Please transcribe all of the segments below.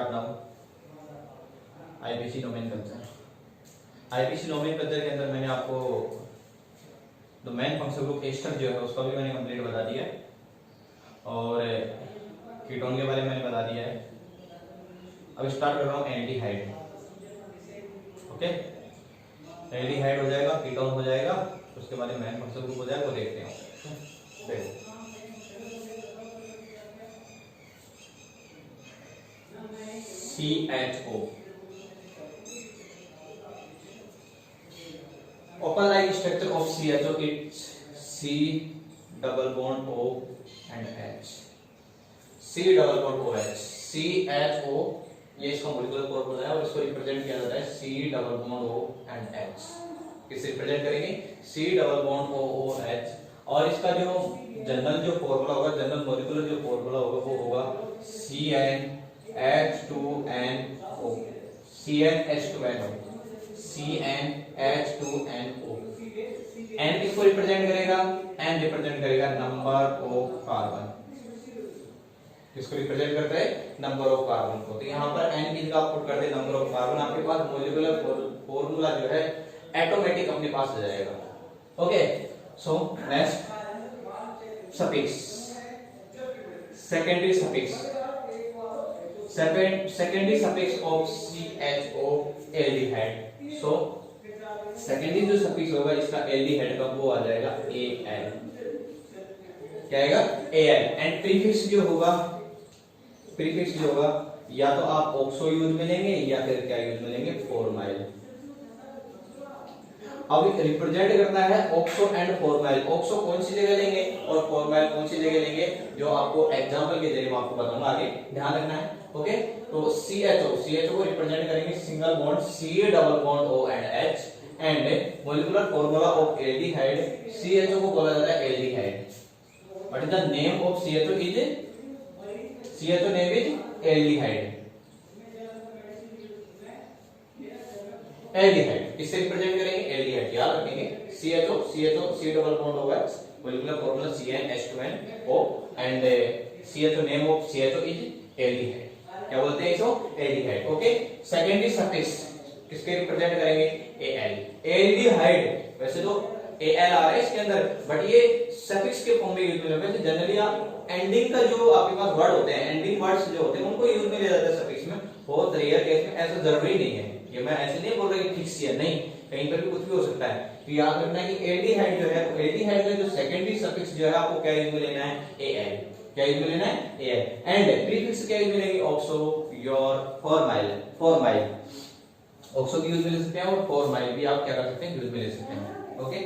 Start now. IPC nomenclature. IPC nomenclature के अंदर मैंने आपको तो मेन फंक्शन ग्रुप एस्टर जो है उसका भी मैंने कंप्लीट बता दिया है और कीटोन के बारे में मैंने बता दिया है। अब स्टार्ट कर रहा हूँ एल्डिहाइड। ओके, एल्डिहाइड हो जाएगा, कीटोन हो जाएगा, उसके बाद मेन फंक्शन ग्रुप हो जाएगा, वो देखते हैं। देखो CHO open like structure of CHO, it's C double bond O and H, C double bond OH, CHO ये इसका मॉलिक्यूलर फॉर्मूला है और इसको रिप्रेजेंट किया जाता है C double bond O and H। किससे रिप्रेजेंट करेंगे? C double bond OOH। और इसका जो जनरल जो फॉर्मूला होगा, जनरल मॉलिक्यूलर जो फॉर्मूला होगा वो होगा CnH2nO, CnH2nO, CnH2nO। N किसको रिप्रेजेंट करेगा? N रिप्रेजेंट करेगा नंबर ऑफ कार्बन। किसको रिप्रेजेंट करता है? नंबर ऑफ कार्बन को। तो यहाँ पर N की जगह आप पुट कर दे नंबर ऑफ कार्बन, आपके पास मॉलिक्यूलर फॉर्मूला जो है ऑटोमेटिक अपने पास आ जाएगा। Okay, so next suffix, secondary suffix, secondary suffix of CHO aldehyde. So secondary जो सफिक्स होगा इसका एल्डिहाइड का वो आ जाएगा Al। क्या आएगा? Al। एंड प्रीफिक्स जो होगा, प्रीफिक्स जो होगा या तो आप ऑक्सो यूज में लेंगे या फिर क्या यूज में लेंगे? फॉर्माइल। अब रिप्रेजेंट करना है ऑक्सो एंड फॉर्माइल। ऑक्सो कौन सी जगह लेंगे और फॉर्माइल कौन सी जगह लेंगे, जो आपको एग्जांपल के जरिए मैं आपको बताऊंगा, आगे ध्यान रखना है। ओके, तो CHO को रिप्रेजेंट करेंगे single bond C double bond O and H and molecular formula of aldehyde, CHO को बोला जाता है aldehyde. What is the name of CHO is CHO name is aldehyde. Aldehyde किससे रिप्रेजेंट करेंगे? Aldehyde. याद रखेंगे CHO C double bond OH, molecular formula CnH2nO and CHO name of CHO is aldehyde. क्या बोलते हैं इसको? एल्डिहाइड। ओके, सेकेंडरी सफिक्स किसके represent करेंगे? Al। एल्डिहाइड वैसे तो Al आ रहा है इसके अंदर, बट ये सफिक्स के फॉर्म में यूज में लेते हैं। जनरली आप एंडिंग का जो आपके पास वर्ड होते हैं, एंडिंग वर्ड्स जो होते हैं उनको यूज में लिया जाता है सफिक्स में। बहुत रेयर केस में, ऐसा जरूरी नहीं है। ये मैं ऐसे नहीं बोल रहा कि फिक्स है, नहीं, कहीं पर भी कुछ भी हो सकता है। तो याद रखना है कि एल्डिहाइड जो है, एल्डिहाइड का जो सेकेंडरी सफिक्स जो है आपको क्या यूज में लेना है? Al। क्या यूज में लेना है? Al। एंड प्रीफिक्स क्या यूज में लेंगे? Oxo, your, formyl. Formyl oxo भी यूज में ले सकते हैं और फॉर्माइल भी आप क्या कर सकते हैं? यूज में ले सकते हैं। ओके,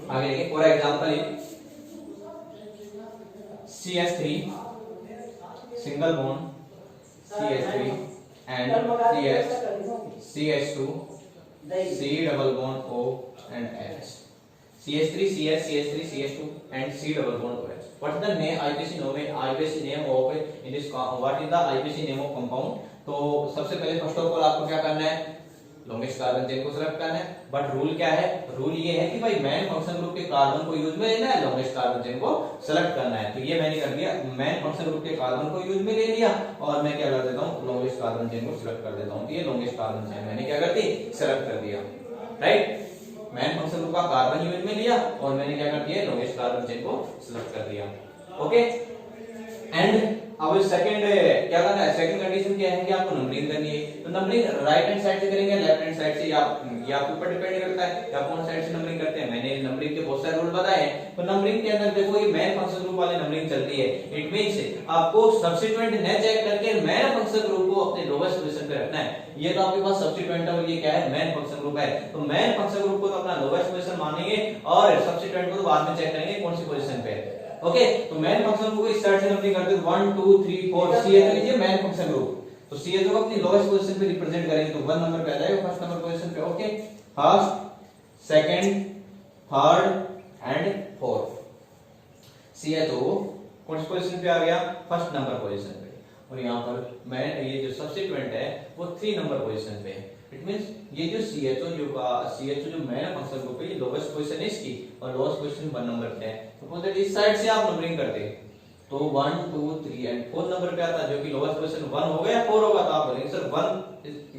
आगे देखिए। For example CH3 single bond CH3 and CH2 C double bond O and H, CH3 CH CH3 CH2 and C double bond OH. What is the name IPC name of in this what is the IPC name of compound? तो सबसे पहले first of all आपको क्या करना है? Longest carbon chain को select करना है। बट रूल क्या है? रूल ये है कि भाई मेन फंक्शन ग्रुप के कार्बन को यूज में लेना है, लॉन्गेस्ट कार्बन चेन को सिलेक्ट करना है। तो ये मैंने कर दिया, मेन फंक्शन ग्रुप के कार्बन को यूज में ले लिया और मैं क्या कर देता हूँ? लॉन्गेस्ट कार्बन चेन को सिलेक्ट कर देता हूँ। तो ये लॉन्गेस्ट कार्बन चेन मैंने क्या कर दी? सिलेक्ट कर दिया। राइट, मैन फंक्शन ग्रुप का कार्बन यूज में लिया और मैंने क्या कर दिया? लॉन्गेस्ट कार्बन चेन को सिलेक्ट कर दिया। ओके, एंड अब सेकंड क्या करना है? सेकंड कंडीशन क्या है कि आपको नंबरिंग करनी है। तो नंबरिंग राइट हैंड साइड से करेंगे, लेफ्ट हैंड साइड से, या आपके ऊपर डिपेंड करता है या कौन साइड से नंबरिंग करते हैं। मैंने नंबरिंग के बहुत सारे रूल बताए हैं। तो नंबरिंग के अंदर देखो, ये मेन फंक्शन ग्रुप वाली नंबरिंग चलती है। इट मींस आपको सब्स्टिट्यूएंट न चेक करके मेन फंक्शन ग्रुप को अपने लोवेस्ट पोजीशन पे रखना है। ये तो आपके पास सब्स्टिट्यूएंट है और ये क्या है? मेन फंक्शन ग्रुप है। तो मेन फंक्शन ग्रुप को तो अपना लोवेस्ट पोजीशन मानेंगे और सब्स्टिट्यूएंट को तो बाद में चेक करेंगे कौन सी पोजीशन पे है। ओके, तो मेन फंक्शन ग्रुप को इस साइड से नंबरिंग करते हैं 1 2 3 4। CHO लीजिए मेन फंक्शन ग्रुप, तो CHO को अपनी लोवेस्ट पोजीशन पे रिप्रेजेंट करेंगे। तो 1 नंबर पे आ जाएगा, फर्स्ट नंबर पोजीशन पे। Okay, first, second, third and fourth. CHO कौन सी पोजीशन पे आ गया? फर्स्ट नंबर पोजीशन पे। और यहाँ पर मैं ये जो सब्स्टिट्यूएंट है वो 3 नंबर पोजीशन पे है। इट मींस ये जो CHO जो मेन फंक्शनल ग्रुप है, ये लोवेस्ट पोजीशन है इसकी और लोवेस्ट पोजीशन 1 नंबर पे है। सपोज दैट इस साइड से आप नंबरिंग करते तो 1 2 3 एंड 4 नंबर पे आता, जो कि लोवेस्ट पोजीशन 1 होगा या 4 होगा, तो आप बोलेंगे सर 1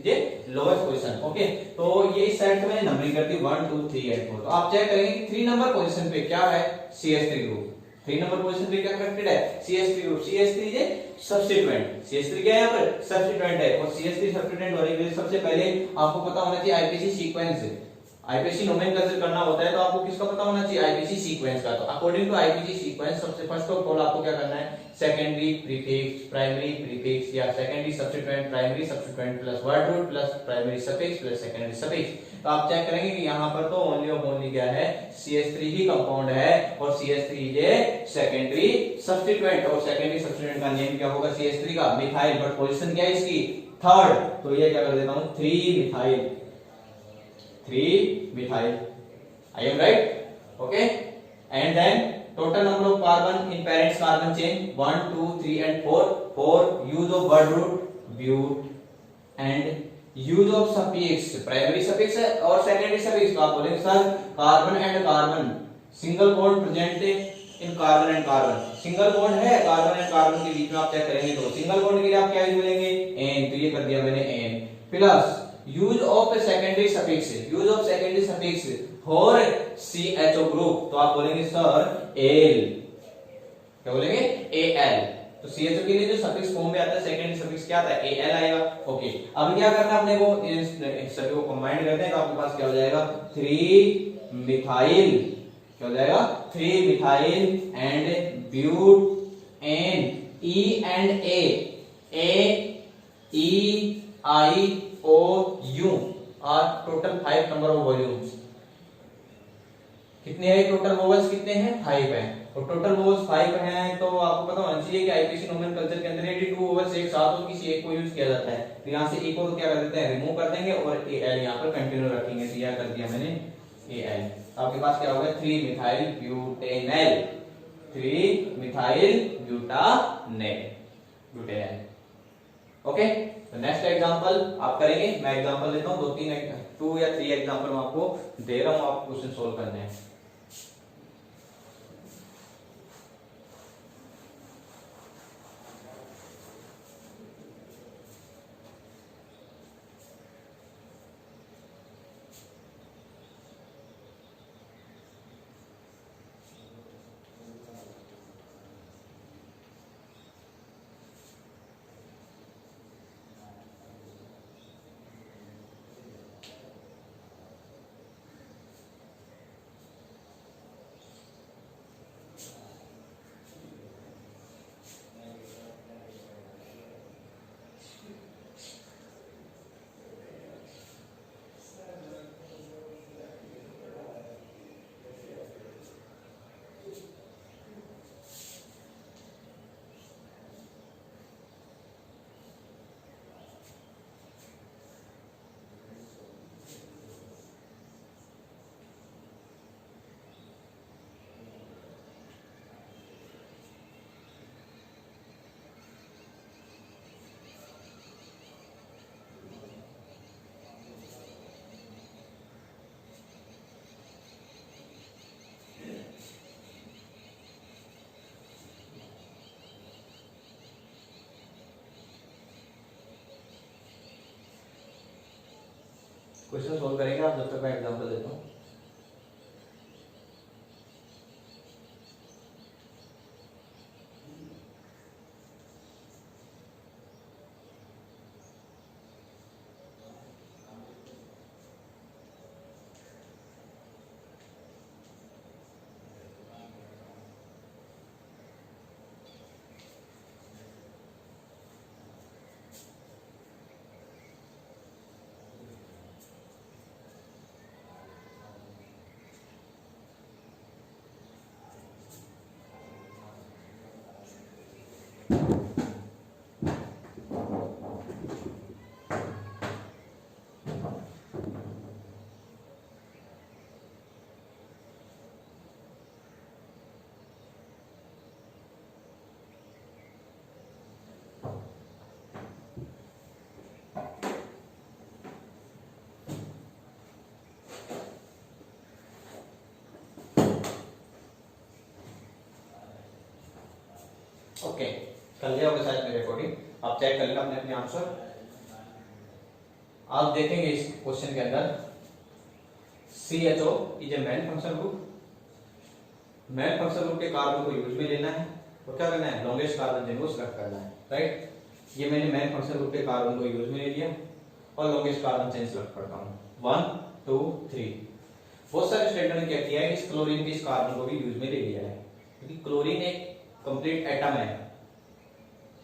ये लोवेस्ट पोजीशन। ओके, तो ये इस साइड से मैंने नंबरिंग कर दी 1 2 3 एंड 4। तो आप चेक करेंगे कि 3 नंबर पोजीशन पे क्या है, CH3 ग्रुप। 3 नंबर पोजीशन पे क्या कनेक्टेड है, CH3 ग्रुप। CH3 ये सब्स्टिट्यूएंट, CH3 क्या है यहाँ पर, सब्स्टिट्यूएंट है। और CH3 सब्स्टिट्यूएंट होने के लिए सबसे पहले आपको पता होना चाहिए IPC सीक्वेंस। आईपीसी नोमेनक्लेचर करना होता है तो आपको किसका पता होना चाहिए, आईपीसी सीक्वेंस का। तो अकॉर्डिंग टू आईपीसी सीक्वेंस सबसे फर्स्ट ऑफ ऑल आपको क्या करना है, सेकेंडरी प्रीफिक्स, प्राइमरी प्रीफिक्स या secondary substituent, primary substituent plus word root plus primary suffix plus secondary suffix. तो आप चेक करेंगे कि यहाँ पर तो ओनली ऑफ ओनली क्या है, CH3 ही कंपाउंड है और CH3 ये सेकेंडरी सब्स्टिट्यूएंट। और सेकेंडरी सब्स्टिट्यूएंट का नेम क्या होगा CH3 का, मिथाइल। बट पोजीशन क्या है इसकी, थर्ड। तो ये क्या कर देता हूं, 3 methyl, 3 methyl. I am right? Okay. And then total number of carbon in parents carbon chain 1, 2, 3 and 4. 4 use of word root but and use of suffix, primary suffix और secondary suffix। तो आप बोलेंगे sir carbon and carbon single bond present in carbon and carbon। Single bond है carbon and carbon के बीच में, आप check करेंगे तो सिंगल बॉन्ड के लिए आप क्या यूज बोलेंगे, n। तो ये कर दिया मैंने n plus use of secondary suffix, use of secondary suffix for CHO group. तो आप बोलेंगे सर Al, क्या बोलेंगे Al। तो CHO के लिए जो सफिक्स फॉर्म में आता है सेकेंडरी सफिक्स क्या आता है, Al आएगा। ओके, अब क्या करना है अपने को, इन सभी को कंबाइन करते हैं तो आपके पास क्या हो जाएगा, 3 मिथाइल, क्या हो जाएगा 3 methyl and butene E and AEIOU are total 5 number of volumes. कितने हैं टोटल वोवेल्स, कितने हैं 5 हैं। और टोटल वोवेल्स 5 हैं तो आपको पता होना चाहिए कि आईपीसी नोमेनक्लेचर के अंदर ये 2 वोवेल्स एक साथ और किसी एक को यूज किया जाता है। तो यहां से एक को क्या कर देते हैं, रिमूव कर देंगे और Al यहां पर कंटिन्यू रखेंगे। तो यह कर दिया मैंने Al। आपके पास क्या होगा, 3 methyl butanal, 3 methyl butanal, butanal. Okay, तो नेक्स्ट एग्जांपल आप करेंगे, मैं एग्जांपल देता हूं 2 या 3 एग्जांपल मैं आपको दे रहा हूं, आपको क्वेश्चन सोल्व करने हैं। क्वेश्चन सोल्व करेंगे आप, जब तक मैं एग्जांपल देता हूं। ओके, कर लिया होगा शायद मेरे अकॉर्डिंग, आप चेक कर लेना अपने अपने आंसर। आप देखेंगे इस क्वेश्चन के अंदर CHO is a main function group. Main function group के कार्बन को यूज में लेना है और क्या करना है, लॉन्गेस्ट कार्बन चेन को सिलेक्ट करना है, राइट। ये मैंने मेन फंक्शन ग्रुप के कार्बन को यूज में ले लिया और लॉन्गेस्ट कार्बन चेन सिलेक्ट करता हूँ 1 2 3। बहुत सारे स्टूडेंटों ने क्या किया है, इस क्लोरीन के इस कार्बन को भी यूज में ले लिया है, क्योंकि क्लोरीन एक कंप्लीट एटम है,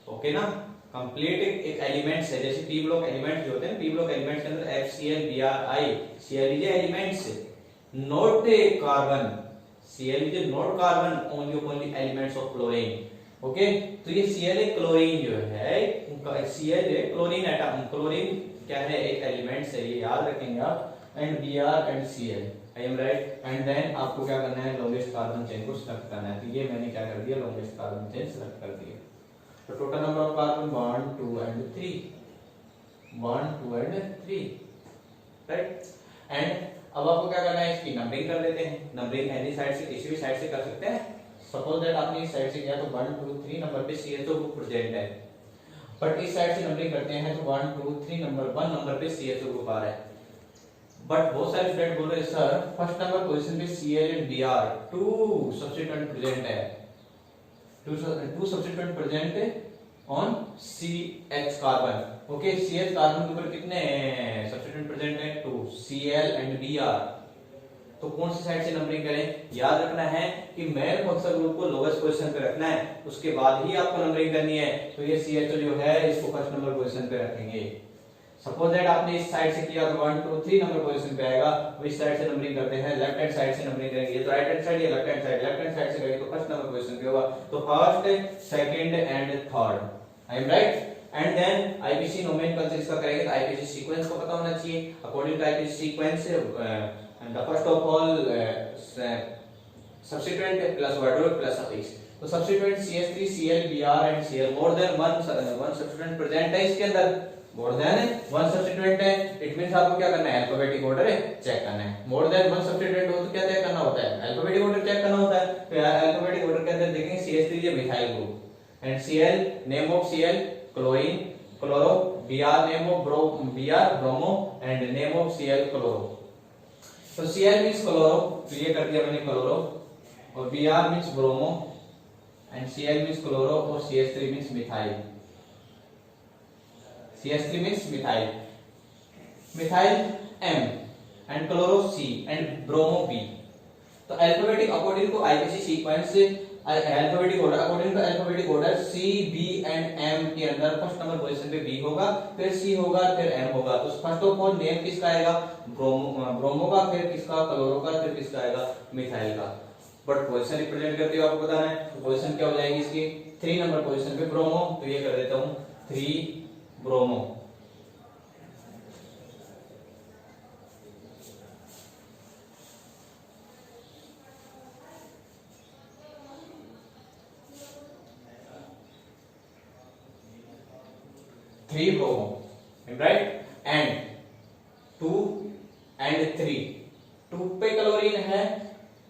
ओके ना, कंप्लीट एक एलिमेंट्स है। जैसे पी ब्लॉक एलिमेंट्स जो होते हैं, पी ब्लॉक एलिमेंट्स के अंदर FCl Bri Cl is elements, not a carbon, Cl is not carbon, only elements of chlorine, okay. तो ये Cl एक क्लोरीन जो है, Cl एक क्लोरीन एटम, क्लोरीन क्या है, एक एलिमेंट्स है, ये याद रखेंगे आप, and Br and Cl, I am right. And then आपको क्या करना है, लॉन्गेस्ट कार्बन चेन को सिलेक्ट करना है, तो ये मैंने क्या कर दिया, लॉन्गेस्ट कार्बन चेन सिलेक्ट कर दिया। तो total number of carbon 1 2 and 3, 1 2 and 3, right. And अब आपको क्या करना है, इसकी नंबरिंग कर लेते हैं। नंबरिंग एनी साइड से, किसी भी साइड से कर सकते हैं। सपोज दैट आपने इस साइड से किया तो 1 2 3 नंबर पे CHO ग्रुप प्रेजेंट है, बट इस साइड से नंबरिंग करते हैं तो 1 2 3 नंबर 1 नंबर पे CHO ग्रुप आ रहा है। बट बहुत सारे स्टूडेंट बोल रहे हैं सर फर्स्ट नंबर पोजीशन पे Cl and Br two substituent present है, two substituent present on CH carbon, okay. CH carbon के ऊपर कितने सब्स्टिट्यूएंट प्रेजेंट है, 2, Cl एंड Br। तो कौन सी साइड से नंबरिंग करें, याद रखना है कि मेन फंक्शन ग्रुप को लोवेस्ट पोजीशन पे रखना है, उसके बाद ही आपको नंबरिंग करनी है। तो ये CHO जो है इसको फर्स्ट नंबर पोजीशन पे रखेंगे। सपोज दैट आपने इस साइड से किया तो 1 2 3 नंबर पोजीशन पे आएगा, तो इस साइड से नंबरिंग करते हैं, लेफ्ट हैंड साइड से नंबरिंग करेंगे, ये तो राइट हैंड साइड, ये left hand side, left hand side से करेंगे तो फर्स्ट नंबर पोजीशन पे होगा, तो first second and third, I am right. And then IPC nomenclature इसका करेंगे तो IPC सीक्वेंस को पता होना चाहिए। According to IPC sequence the first of all substituent plus word root plus suffix. तो substituent CH3 Cl Br and Cl more than one substituent present है इसके अंदर, मोर देन वन सब्स्टिट्यूएंट है, it means आपको क्या करना है, alphabetic order check करना है। मोर देन वन सब्स्टिट्यूएंट हो तो क्या चेक करना होता है, अल्फाबेटिक ऑर्डर चेक करना होता है। तो अल्फाबेटिक ऑर्डर के अंदर देखेंगे CH3 ये methyl group and Cl name of Cl chlorine chloro, Br name of Br bromo and name of Cl chloro. तो Cl मींस क्लोरो, तो ये कर दिया मैंने क्लोरो, और Br means bromo and Cl means chloro और CH3 means methyl, CH3 means methyl, methyl M and chloro C and bromo B। तो alphabetic according to IPC sequence, alphabetic order according to alphabetic order C B and M के अंदर first number position पे B होगा, फिर C होगा, फिर M होगा। तो फर्स्ट ऑफ ऑल नेम किसका आएगा, ब्रोमो का, फिर किसका, क्लोरो का, फिर किसका आएगा, मिथाइल का। बट पोजीशन रिप्रेजेंट करते हुए आपको बताना है, तो पोजीशन क्या हो जाएगी इसकी, 3 नंबर पोजीशन पे ब्रोमो, तो ये कर देता हूं 3 bromo. Three bromo, right. And 2 and 3, 2 पे क्लोरीन है,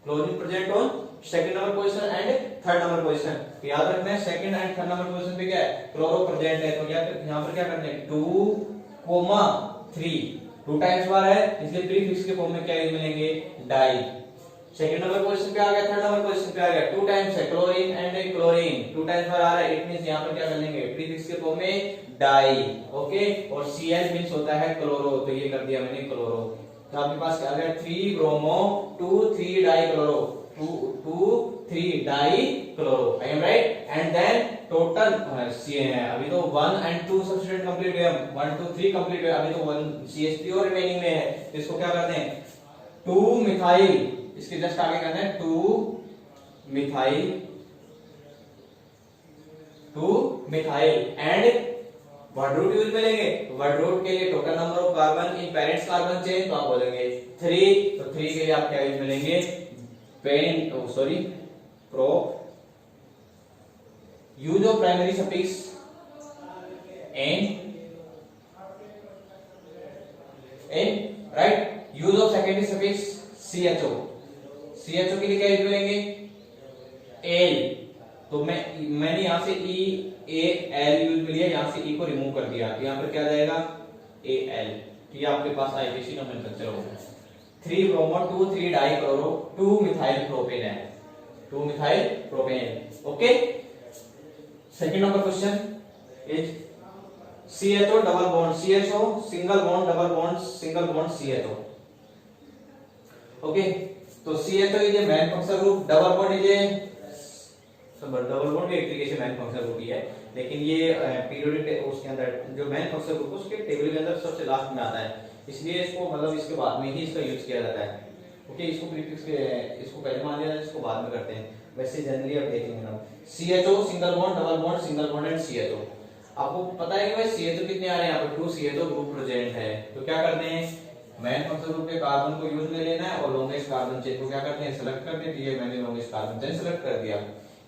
chlorine present on second number position and third number position. तो याद रखना है second and third number position पे क्या है, क्लोरो प्रेजेंट है। तो यहाँ पर क्या करना है, 2,3, 2 टाइम्स बार है, इसलिए प्रीफिक्स के फॉर्म में क्या मिलेंगे, डाई। सेकंड नंबर पोजीशन पे आ गया, थर्ड नंबर पोजीशन पे आ गया, 2 टाइम्स है, क्लोरीन एंड क्लोरीन, 2 टाइम्स बार आ रहा है, इट मींस यहाँ पर क्या कर लेंगे, प्रीफिक्स के फॉर्म में डाई, ओके। और Cl मींस होता है क्लोरो, तो ये कर दिया मैंने क्लोरो। तो आपके पास क्या आ गया, 3 bromo 2 3 di chloro, 2 3 di chloro, I am right. And then total अभी तो 1 एंड 2 सब्स्टिट्यूएंट कंप्लीट हुए, 1 2 3 कंप्लीट हुए, अभी तो 1 CH3 और रिमेनिंग में है। तो इसको क्या करते हैं, 2 मिथाइल, इसके जस्ट आगे करना है 2 methyl, 2 methyl and word root use में लेंगे। वर्ड रूट के लिए total number of carbon in parents carbon chain, तो आप बोलेंगे 3, तो 3 के लिए आप क्या यूज में लेंगे, pro use of primary suffix ene, right. Use of secondary suffix CHO, CHO के लिए क्या यूज में लेंगे, एल, तो मैंने यहाँ से ई ए एल यूज में लिया, यहाँ से ई को रिमूव कर दिया, तो यहाँ पर क्या जाएगा ए एल। तो ये आपके पास आईपीसी नोमेनक्लेचर हो गया। 3 bromo 2 3 di chloro 2 methyl propane है, 2 methyl propane. Okay, second number question is CHO double bond CHO single bond double bond single bond CHO। Okay, तो CHO is a man functional group, double bond is A double bond भी एक तरीके से man functional group ही है, लेकिन ये periodic उसके अंदर जो मैन फंक्शनल ग्रुप उसके टेबल के अंदर सबसे लास्ट में आता है, इसलिए इसको मतलब इसके बाद में ही इसका यूज किया जाता है। ओके, इसको प्रीफिक्स के इसको पहले मान लिया, इसको बाद में करते हैं, वैसे जनरली अब देखेंगे हम। CHO single bond double bond single bond and CHO। आपको पता है कि भाई CHO कितने आ रहे हैं यहाँ पर, 2 CHO ग्रुप प्रेजेंट है, तो क्या करते हैं मैन फंक्शनल ग्रुप के कार्बन को यूज में लेना है और लॉन्गेस्ट कार्बन चेन को क्या करते हैं सेलेक्ट करते हैं, ये मैंने लॉन्गेस्ट कार्बन चेन सेलेक्ट कर दिया।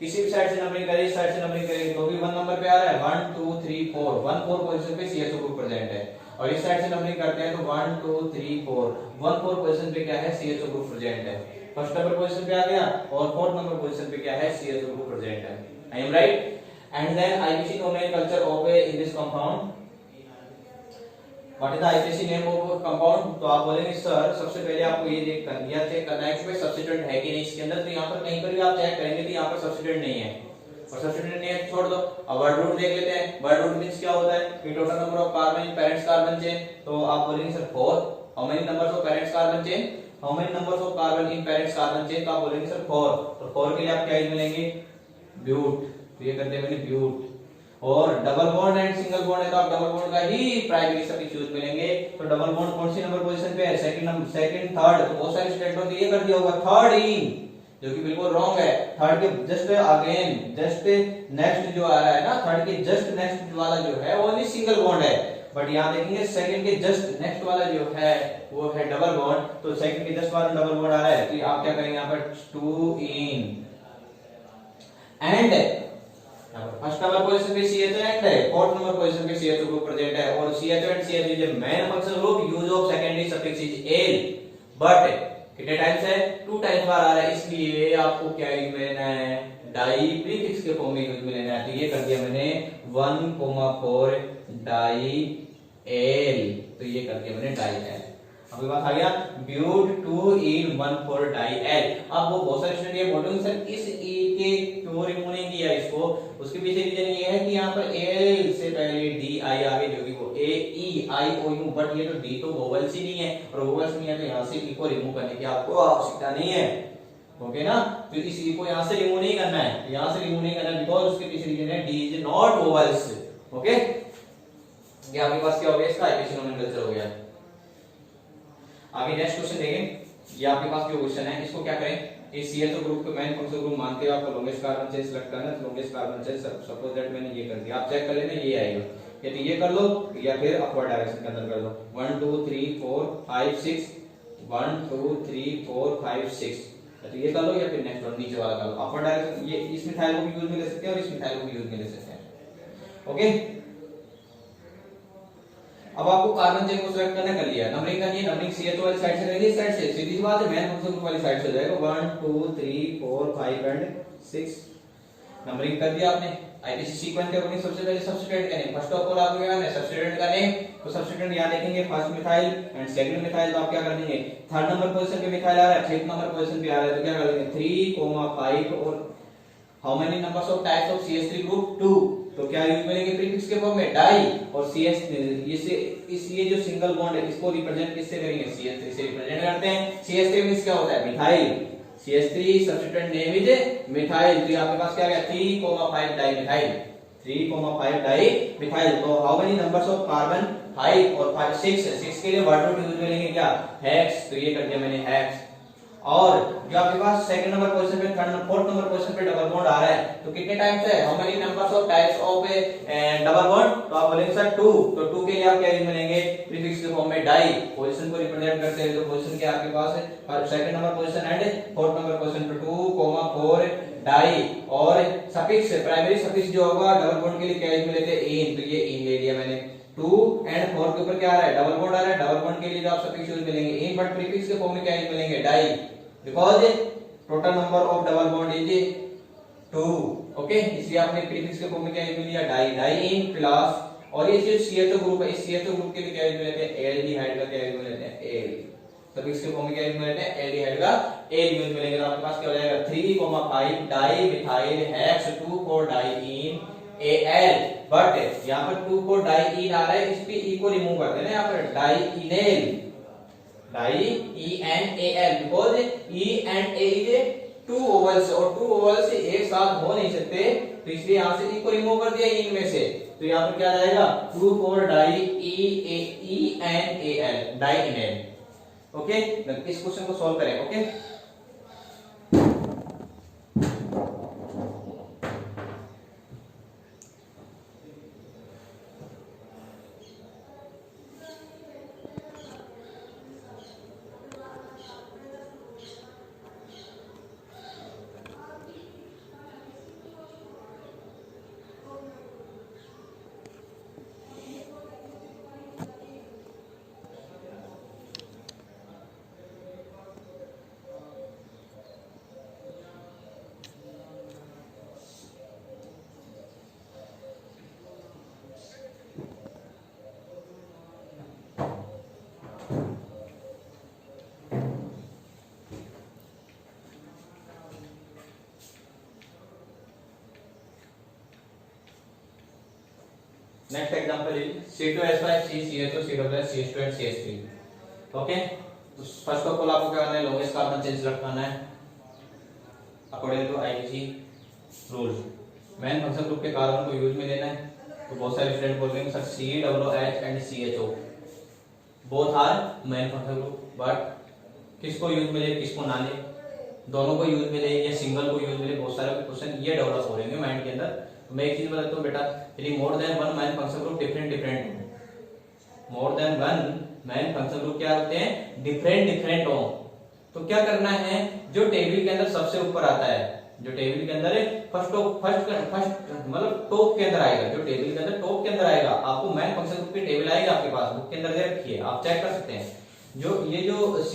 किसी भी साइड से नंबरिंग करें, इस साइड से नंबरिंग करें तो भी 1 नंबर पे आ रहा है, 1 2 3 4 1 4 पोजीशन पे CHO ग्रुप प्रेजेंट है, और इस साइड से नंबरिंग करते हैं तो 1 2 3 4 1 4 पोजीशन पे क्या है CHO ग्रुप प्रेजेंट है, फर्स्ट नंबर पोजीशन पे आ गया, और फोर्थ नंबर पोजीशन पे क्या है CHO ग्रुप प्रेजेंट है। I am right? And then IPC nomenclature of in this compound, what is the IPC name of compound? तो आप बोलेंगे सर सबसे पहले आपको ये चेक करना है कि सब्स्टिट्यूएंट है कि नहीं इसके अंदर, तो यहाँ पर कहीं पर भी आप चेक करेंगे तो यहाँ पर सब्स्टिट्यूएंट नहीं है, और सब्स्टिट्यूएंट नहीं है छोड़ दो। अब वर्ड रूट देख लेते हैं, वर्ड रूट मींस क्या होता है कि total number of carbon in parents carbon chain, तो आप बोलेंगे sir 4, how many numbers of parents carbon chain, how many numbers of carbon in parents carbon chain, तो आप बोलेंगे सर 4, तो 4 के लिए आप क्या मिलेंगे ब्यूट, तो ये करते हैं मैंने ब्यूट। और double bond and single bond है तो आप डबल बॉन्ड का ही प्राइमरी सफिक्स यूज मिलेंगे, तो डबल बॉन्ड कौन सी नंबर पोजीशन पे है, सेकंड नंबर सेकंड थर्ड, तो बहुत सारे स्टूडेंटों ने ये कर दिया होगा थर्ड इन, जो कि बिल्कुल रॉन्ग है। थर्ड के जस्ट अगेन जस्ट नेक्स्ट जो आ रहा है ना, थर्ड के जस्ट नेक्स्ट वाला जो है वो ओनली सिंगल बॉन्ड है, बट यहाँ देखेंगे सेकंड के जस्ट नेक्स्ट वाला जो है वो है डबल बॉन्ड, तो सेकंड के जस्ट वाला डबल बॉन्ड आ रहा है, तो आप क्या करेंगे यहाँ पर 2 in and first number position पे CHO एंड है, फोर्थ नंबर पोजीशन पे CHO ग्रुप प्रेजेंट है, और CHO and CHO is a main functional group, use of secondary suffix is L, but कितने टाइम्स है 2 टाइम्स बार आ रहा है, इसलिए आपको क्या यूज में लेना है डाई प्रीफिक्स के फॉर्म में यूज में लेना है, तो ये कर दिया मैंने 1,4 डाई एल, तो ये कर दिया मैंने डाई एल। आपके पास आ गया ब्यूट 2 इन 1,4 डाई एल। अब वो बहुत सारे स्टूडेंट ये बोलेंगे सर इस ई के क्यों रिमूव नहीं किया इसको, उसके पीछे रीजन ये है कि यहाँ पर एल से पहले डी आई आगे जो कि वो ए ई आई ओ यू, बट ये तो डी तो वोवेल्स ही नहीं है, और वोवेल्स नहीं है तो यहाँ से ई को रिमूव करने की आपको आवश्यकता नहीं है। ओके ना, तो इस ई को यहाँ से रिमूव नहीं करना है, यहाँ से रिमूव नहीं करना है बिकॉज उसके पीछे रीजन है D is not vowels. Okay, ये आपके पास क्या हो गया, इसका आईपीसी नोमेनक्लेचर हो गया। आगे नेक्स्ट क्वेश्चन देखें, ये आपके पास जो क्वेश्चन है इसको क्या करें, इस CHO ग्रुप को मैन फंक्शनल ग्रुप मानते हो आपको लॉन्गेस्ट कार्बन चेन सेलेक्ट करना है, तो longest carbon chain suppose that मैंने ये कर दिया, आप चेक कर लेना ये आएगा, या तो ये कर लो या फिर अपवर्ड डायरेक्शन के अंदर कर दो, 1 2 3 4 5 6 1 2 3 4 5 6, तो ये कर लो या फिर नेक्स्ट वन नीचे वाला कर लो, अपवर्ड डायरेक्शन। ये इस मिथाइल को भी यूज में ले सकते हैं और इस मिथाइल को भी यूज में ले सकते हैं। ओके, अब आपको कार्बन चेन को सिलेक्ट करना कर लिया, नंबरिंग करनी है, नंबरिंग CHO वाली साइड से करेंगे, इस साइड से सीधी सी बात है, मैन फंक्शनल ग्रुप वाली साइड से हो जाएगा, 1 2 3 4 5 एंड 6 नंबरिंग कर दिया आपने। आईपीसी सीक्वेंस के अकॉर्डिंग सबसे पहले सब्स्टिट्यूएंट का नेम, फर्स्ट ऑफ ऑल आपको क्या करना है सब्स्टिट्यूएंट का नेम, तो सब्स्टिट्यूएंट यहां देखेंगे first methyl and second methyl, तो आप क्या कर देंगे थर्ड नंबर पोजीशन पे मिथाइल आ रहा है, फिफ्थ नंबर पोजीशन पे आ रहा है, तो क्या कर देंगे 3,5 और how many numbers of types of CH3 group 2, तो क्या यूज मिलेंगे प्रीफिक्स के फॉर्म में डाई, और CH इसलिए जो सिंगल बॉन्ड है इसको रिप्रेजेंट किससे करेंगे CH3 से रिप्रेजेंट करते हैं। CH3 मींस क्या होता है methyl, CH3 substituent name is methyl, तो आपके पास क्या आ गया 3,5 डाई मिथाइल, 3,5 डाई मिथाइल, तो how many numbers of carbon 5 और 5 6 के लिए वर्ड रूट यूज मिलेंगे क्या हेक्स, तो ये कर दिया मैंने हेक्स। और जो आपके पास सेकंड नंबर पोजीशन पे थर्ड फोर्थ नंबर पोजीशन पे डबल बॉन्ड आ रहा है, तो कितने टाइम्स है how many numbers of types of double bond, तो आप बोलेंगे सर 2, तो 2 के लिए आप क्या यूज मिलेंगे प्रीफिक्स के फॉर्म में डाई, पोजीशन को रिप्रेजेंट करते हैं, तो पोजीशन के आपके पास है second number position and fourth number position पे 2,4 डाई, और सफिक्स प्राइमरी सफिक्स जो होगा डबल बॉन्ड के लिए क्या यूज में लेते हैं इन, तो ये इन ले लिया मैंने। 2 एंड 4 के ऊपर क्या आ रहा है डबल बॉन्ड आ रहा है, डबल बॉन्ड के लिए जो आप सफिक्स यूज मिलेंगे इन, बट प्रीफिक्स के फॉर्म में क्या यूज मिलेंगे di, because total number of double bond is 2, okay, इसलिए आपने प्रीफिक्स के फॉर्म में क्या यूज लिया, डाई, डाइईन प्लस, और ये जो CHO ग्रुप है, इस CHO ग्रुप के लिए क्या यूज लेते हैं, एल्डिहाइड का क्या यूज लेते हैं, एल। सफिक्स के फॉर्म में क्या यूज लेते हैं, एल्डिहाइड का एल यूज मिलेगा। तो आपके पास क्या हो जाएगा 3, 5 di methyl hex 2,4 diene Al। But यहाँ पर 2,4 डाइईन आ रहा है, इस पे ई को रिमूव कर देना, यहाँ पर dienal, dienal, because E and A is two vowels, और टू ओवल्स एक साथ हो नहीं सकते, तो इसलिए यहाँ से ई को रिमूव कर दिया इन में से, तो यहाँ पर क्या जाएगा 2,4 डाइईएनएल, डाइईनेल। ओके, इस क्वेश्चन को सॉल्व करें। Okay, next example is C2H5 CCH2 COOH CH2 and CH3। Okay, तो फर्स्ट ऑफ ऑल आपको क्या करना है, लॉन्गेस्ट कार्बन चेन सिलेक्ट करना है according to IUPAC rule. Main function group के कार्बन को यूज में लेना है, तो बहुत सारे स्टूडेंट बोल रहे हैं sir COOH and CHO both are main function group, but किसको यूज में ले किसको ना ले, दोनों को यूज में ले या सिंगल को यूज में ले, बहुत सारे क्वेश्चन ये डेवलप हो रहे हैं माइंड के अंदर। तो मैं एक चीज बताता हूँ बेटा, यदि more than one main function group different more than one main function group क्या होते हैं, डिफरेंट हो, तो क्या करना है, जो टेबल के अंदर सबसे ऊपर आता है, जो टेबल के अंदर फर्स्ट मतलब टॉप के अंदर आएगा, जो टेबल के अंदर टॉप के अंदर आएगा, आपको मेन फंक्शन ग्रुप की टेबल आएगी आपके पास बुक के अंदर दे रखी है, आप चेक कर सकते हैं। जो COOH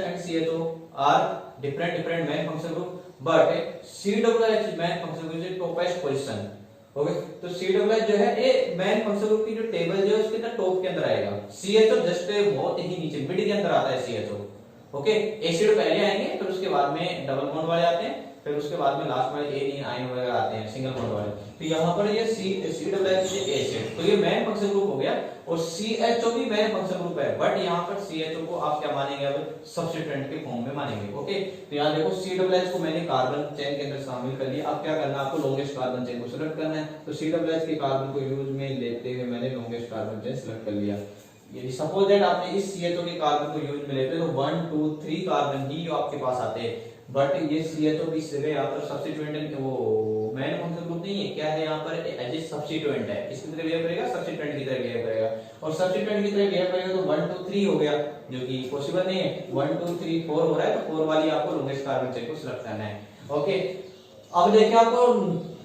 and CHO are different main function group, but COOH main function group is topest position. Okay, तो COOH जो है ये मेन फंक्शन ग्रुप की जो टेबल जो है उसके अंदर टॉप के अंदर आएगा, CHO जस्ट बहुत ही नीचे मिड के अंदर आता है CHO। ओके, एसिड पहले आएंगे, फिर उसके बाद में डबल बॉन्ड वाले आते हैं, फिर उसके बाद में लास्ट में एनीन आयन वगैरह आते हैं सिंगल बॉन्ड वाले। तो यहाँ पर ये COOH एसिड, तो ये मेन फंक्शन ग्रुप हो गया, और CHO भी मेन फंक्शन ग्रुप है, बट यहाँ पर CHO को आप क्या मानेंगे, अब सब्स्टिट्यूएंट के फॉर्म में मानेंगे। ओके, तो यहाँ देखो COOH को मैंने कार्बन चेन के अंदर शामिल कर लिया, अब क्या करना है, आपको लॉन्गेस्ट कार्बन चेन को सिलेक्ट करना है, तो COOH के कार्बन को यूज में लेते हुए मैंने लॉन्गेस्ट कार्बन चेन सिलेक्ट कर लिया। यदि सपोज दैट आपने इस CHO के कार्बन को यूज में लेते तो 1 2 3 कार्बन ही जो आपके पास आते हैं, बट ये CHO की जगह यहाँ पर सब्स्टिट्यूएंट वो मेन फंक्शन ग्रुप नहीं है, क्या है यहाँ पर एज ए सब्स्टिट्यूएंट है, किसकी तरह बिहेव करेगा, सब्स्टिट्यूएंट की तरह बिहेव करेगा, और सब्स्टिट्यूएंट की तरह बिहेव करेगा तो 1 2 3 हो गया, जो कि पॉसिबल नहीं है, 1 2 3 4 हो रहा है, तो 4 वाली आपको लॉन्गेस्ट कार्बन चेन को सिलेक्ट करना है। ओके, अब देखिए आपको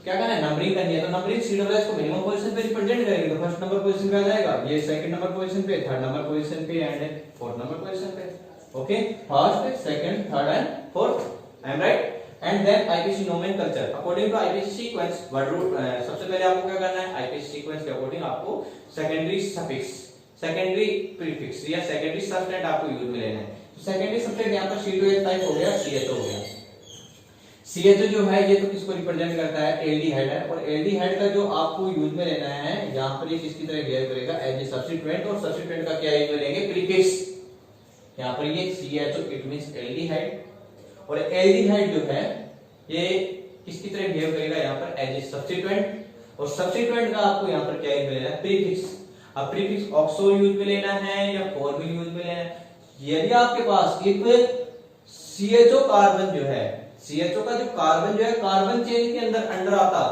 क्या करना है, नंबरिंग करनी है, तो नंबरिंग COOH को मिनिमम पोजीशन पे रिप्रेजेंट करेंगे, तो फर्स्ट नंबर पोजीशन पे आ जाएगा, ये सेकंड नंबर पोजीशन पे, थर्ड नंबर पोजीशन पे एंड फोर्थ नंबर पोजीशन पे। Okay, first second third and fourth, I am right. And then IPC nomenclature according to IPC sequence, word root सबसे पहले आपको क्या करना है, IPC सीक्वेंस के अकॉर्डिंग आपको सेकेंडरी सफिक्स, सेकेंडरी प्रीफिक्स या सेकेंडरी सब्सटेंट आपको यूज में लेना है। तो सेकेंडरी सब्सटेंट यहाँ पर C2H टाइप हो गया, CHO हो गया। CHO जो है ये तो किसको रिप्रेजेंट करता है, एल्डिहाइड है, और एल्डिहाइड का जो आपको यूज में लेना है, यहाँ पर ये किसकी तरह बिहेव करेगा, एज ए सब्स्टिट्यूएंट, और सब्स्टिट्यूएंट का क्या यूज में लेंगे, प्रीफिक्स। यहाँ पर ये CHO इट मींस एल्डिहाइड, और एल्डिहाइड जो है ये किसकी तरह बिहेव करेगा, यहाँ पर एज ए सब्स्टिट्यूएंट, और सब्स्टिट्यूएंट का आपको यहाँ पर क्या यूज में लेना है, प्रीफिक्स। अब प्रीफिक्स ऑक्सो यूज में लेना है या फॉर्मिल यूज में लेना है, यदि आपके पास एक CHO कार्बन जो है, CHO का जो कार्बन जो है कार्बन चेन के अंदर अंडर आता,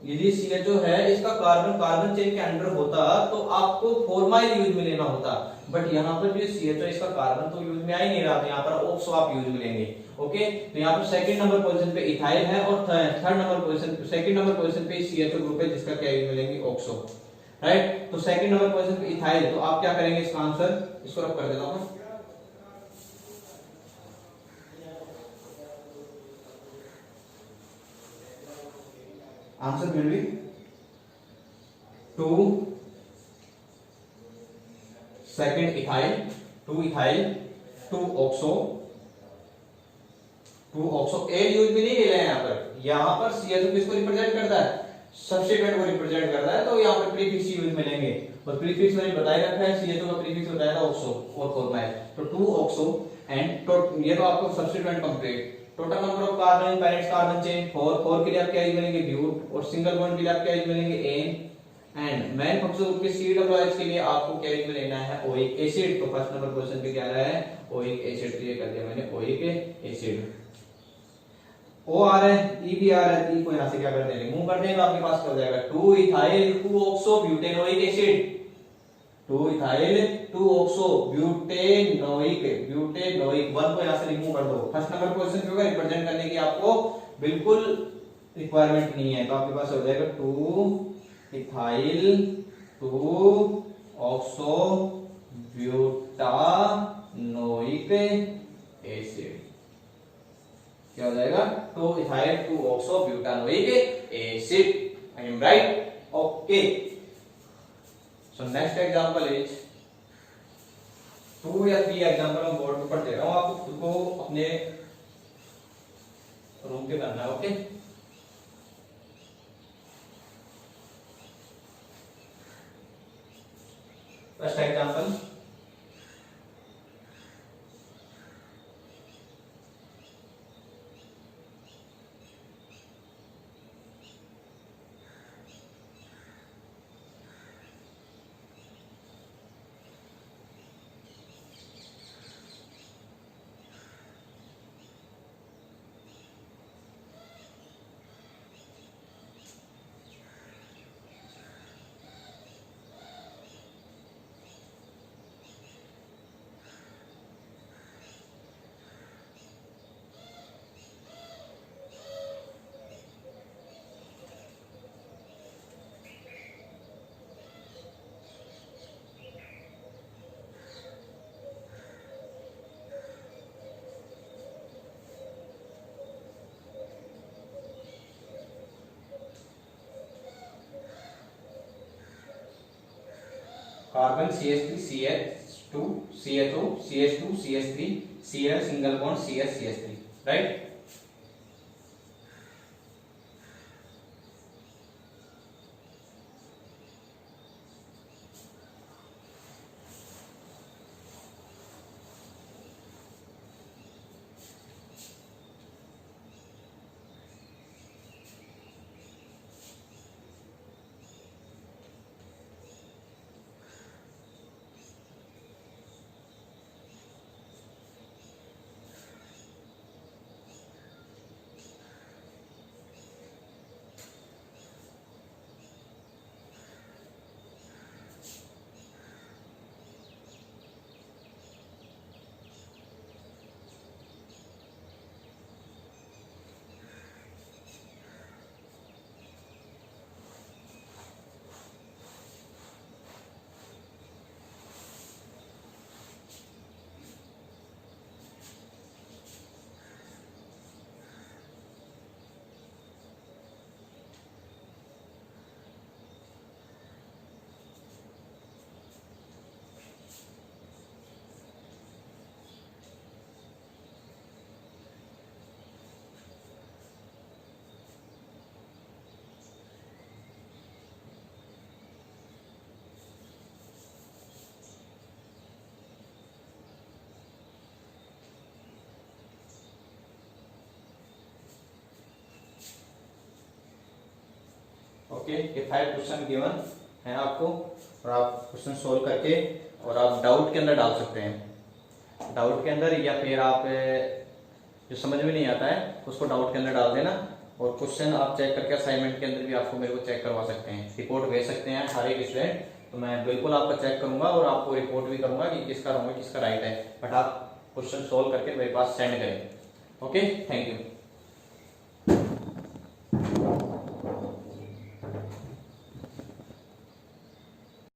यदि CHO है इसका कार्बन कार्बन चेन के अंडर होता तो आपको फॉर्माइल यूज में लेना होता, बट यहाँ पर जो CHO इसका कार्बन तो यूज में आ ही नहीं रहा, तो यहाँ पर ऑक्सो आप यूज में लेंगे। ओके, तो यहाँ पर सेकंड नंबर पोजीशन पे इथाइल है, और third number position second number position पे CHO ग्रुप है जिसका क्या यूज में लेंगे, ऑक्सो, राइट। तो सेकंड नंबर पोजीशन पे इथाइल, तो आप क्या करेंगे इसका आंसर, इसको रब कर देता हूं। Answer will be 2 second ethyl, 2 ethyl, 2 oxo, 2 oxo. A use भी नहीं ले रहे हैं यहाँ पर CH2 किसको रिप्रेजेंट करता है, सब्स्टिट्यूएंट को रिप्रेजेंट करता है, तो यहाँ पर प्रीफिक्स यूज मिलेंगे। और प्रीफिक्स मैंने बताया रखा है, CH2 का प्रीफिक्स बताया था ऑक्सो और फॉर्माइल। तो 2 ऑक्सो एंड ये तो आपको substituent complete. Total number of carbon in parents carbon chain 4 के लिए आपके आइज मिलेंगे ब्यूट, और सिंगल बॉन्ड के लिए आपके आइज मिलेंगे ene, and main functional group के COOH के लिए आपको क्या में लेना है, ओइक एसिड। तो फर्स्ट नंबर क्वेश्चन पे क्या आया है, ओइक एसिड, क्लियर कर दिया मैंने, ओइक एसिड। ओ आ रहा है, ई भी आ रहा है, ई को यहां से क्या कर देंगे, रिमूव कर देंगे, आपके पास क्या हो जाएगा 2 ethyl 2 oxo butanoic acid, 2 ethyl 2 oxo butanoic, butanoic 1 को यहां से रिमूव कर दो। फर्स्ट नंबर क्वेश्चन जो है रिप्रेजेंट करने की आपको बिल्कुल रिक्वायरमेंट नहीं है, तो आपके पास हो जाएगा 2 इथाइल 2 ऑक्सो ब्यूटानोइक एसिड, क्या हो जाएगा 2 ethyl 2 oxo butanoic acid. I am right, okay. So next example is 2 या 3 एग्जांपल मैं बोर्ड पर दे रहा हूं, आपको खुद को अपने रूम पे करना है, okay. First example, carbon CH3 CH2 CHO CH2 CH3 Cl single bond CH CH3, right. Okay, ये 5 क्वेश्चन गिवन है आपको, और आप क्वेश्चन सोल्व करके और आप डाउट के अंदर डाल सकते हैं, डाउट के अंदर, या फिर आप जो समझ में नहीं आता है उसको डाउट के अंदर डाल देना, और क्वेश्चन आप चेक करके असाइनमेंट के अंदर भी आपको मेरे को चेक करवा सकते हैं, रिपोर्ट भेज सकते हैं हर एक स्टूडेंट, तो मैं बिल्कुल आपका चेक करूंगा और आपको रिपोर्ट भी करूंगा कि किसका रॉन्ग है किसका राइट है, बट आप क्वेश्चन सोल्व करके मेरे पास सेंड करें। Okay, thank you.